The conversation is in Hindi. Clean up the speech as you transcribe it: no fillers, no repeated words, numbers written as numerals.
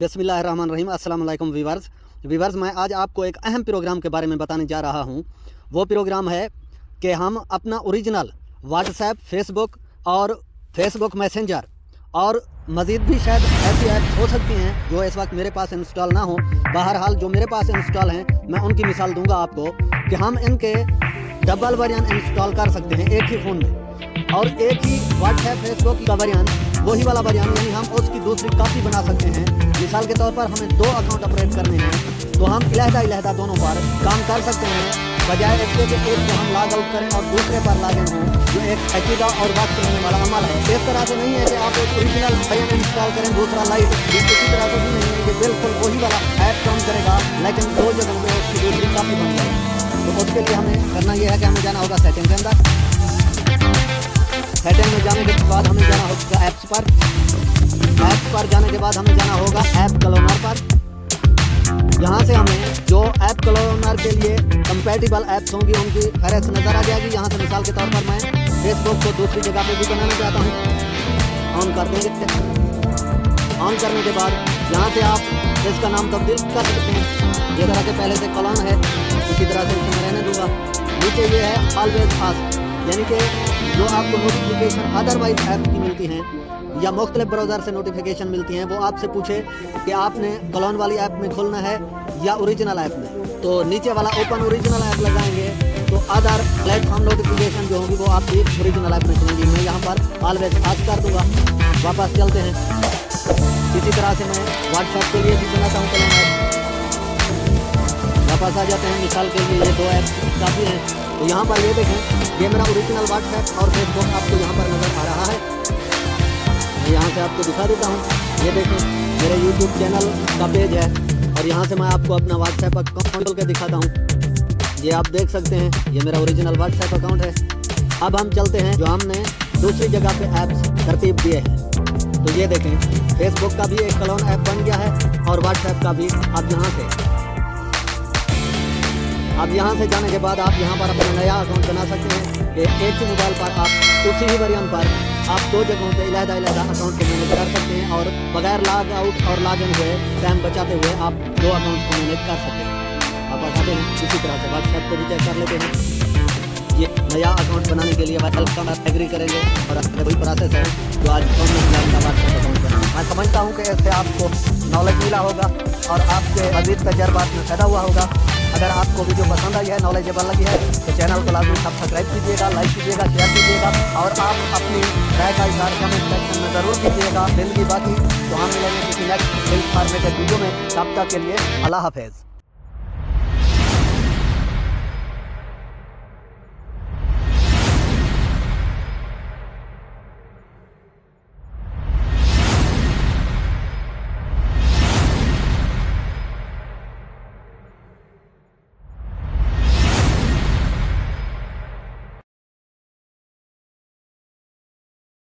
बिस्मिल्लाहिर्रहमानिर्रहीम। अस्सलाम वालेकुम वीवर्स, मैं आज आपको एक अहम प्रोग्राम के बारे में बताने जा रहा हूँ। वो प्रोग्राम है कि हम अपना ओरिजिनल व्हाट्सएप, फेसबुक और फेसबुक मैसेंजर और मज़ीद भी शायद ऐसी ऐप्स हो सकती हैं जो इस वक्त मेरे पास इंस्टॉल ना हो। बहरहाल जो मेरे पास इंस्टॉल हैं मैं उनकी मिसाल दूंगा आपको कि हम इनके डबल वेरिएंट इंस्टॉल कर सकते हैं एक ही फ़ोन में, और एक ही व्हाट्सएप फेसबुक का वेरिएंट, वही वाला वेरिएंट, यानी हम उसकी दूसरी कॉपी बना सकते हैं। मिसाल के तौर पर हमें 2 अकाउंट ऑपरेट करने हैं तो हम इलहदा दोनों पर काम कर सकते हैं, बजाय इसके कि एक को हम लॉग आउट करें और दूसरे पर लॉग इन हो, जो एक अकीदा और वक्त लेने वाला अमल है। इस तरह से नहीं है कि आप एक ओरिजिनल वेरिएंट इंस्टॉल करें दूसरा लाइट, इसी तरह से भी नहीं है कि बिल्कुल वही वाला ऐप काम करेगा लेकिन 2 जगह में उसकी दूसरी कॉपी बन जाएगी। तो उसके लिए हमें करना यह है कि हमें जाना होगा सेटिंग के अंदर। सेटिंग में जाने के बाद हमें जाना होगा ऐप्स पर जाने के बाद हमें जाना होगा ऐप क्लोनर पर। यहाँ से हमें जो ऐप क्लोनर के लिए कंपैटिबल ऐप्स होंगी उनकी फहरिस्त नज़र आ जाएगी। यहाँ से मिसाल के तौर पर मैं फेसबुक को दूसरी जगह पे भी बनाना चाहता हूँ। ऑन कर देंगे। ऑन करने के बाद यहाँ से आप इसका नाम तब्दील कर सकते हैं। ये तरह से पहले से कॉलन है, इसी तरह से इसमें रहने दूँगा। नीचे ये है ऑलवेज आस्क, यानी कि जो आपको नोटिफिकेशन अदरवाइज ऐप की मिलती हैं या मुख्तलिफ ब्राउज़र से नोटिफिकेशन मिलती हैं, वो आपसे पूछे कि आपने क्लोन वाली ऐप में खोलना है या ओरिजिनल ऐप में। तो नीचे वाला ओपन ओरिजिनल ऐप लगाएंगे तो अदर प्लेटफॉर्म नोटिफिकेशन जो होंगी वो आपकी ओरिजिनल ऐप में खुलेंगी। मैं यहाँ पर ऑलवेज आस्क कर दूँगा। वापस चलते हैं। इसी तरह से मैं व्हाट्सएप के लिए भी बनाता हूँ क्लोन ऐप। वापस आ जाते हैं। मिसाल के लिए ये 2 ऐप काफ़ी हैं। तो यहाँ पर ये देखें, ये मेरा ओरिजिनल व्हाट्सएप और फेसबुक आपको यहाँ पर नज़र आ रहा है। मैं यहाँ से आपको दिखा देता हूँ। ये देखें, मेरे यूट्यूब चैनल का पेज है और यहाँ से मैं आपको अपना व्हाट्सएप अकाउंट खोल के दिखाता हूँ। ये आप देख सकते हैं, ये मेरा ओरिजिनल व्हाट्सएप अकाउंट है। अब हम चलते हैं जो हमने दूसरी जगह पे ऐप्स तरतीब दिए हैं। तो ये देखें, फेसबुक का भी एक क्लोन ऐप बन गया है और व्हाट्सएप का भी। अब यहाँ से जाने के बाद आप यहाँ पर अपना नया अकाउंट बना सकते हैं कि एक ही मोबाइल पर आप उसी ही वेरिएंट पर आप 2 जगहों पे इलहदा अकाउंट को मैनेज कर सकते हैं, और बगैर लॉग आउट और लॉग इन हुए टाइम बचाते हुए आप 2 अकाउंट को मैनेज कर सकते हैं। आप आते हैं इसी तरह से व्हाट्सएप को भी चेक कर लेते हैं। ये नया अकाउंट बनाने के लिए वेलकम एग्री करेंगे और वही प्रोसेस है जो आज व्हाट्सएप अकाउंट बनाना। मैं समझता हूँ कि इससे आपको नॉलेज मिला होगा और आपके मज़ीद तजर्बात में पैदा हुआ होगा। अगर आपको वीडियो पसंद आई है, नॉलेजेबल लगी है, तो चैनल को लाजमी सब्सक्राइब कीजिएगा, लाइक कीजिएगा, शेयर कीजिएगा और आप अपनी राय का इज़हार कमेंट सेक्शन में ज़रूर कीजिएगा। दिन की बाकी तो हम मिलेंगे किसी नेक्स्ट इंफॉर्मेटिव वीडियो में। तब तक के लिए अल्लाह हाफ़िज़।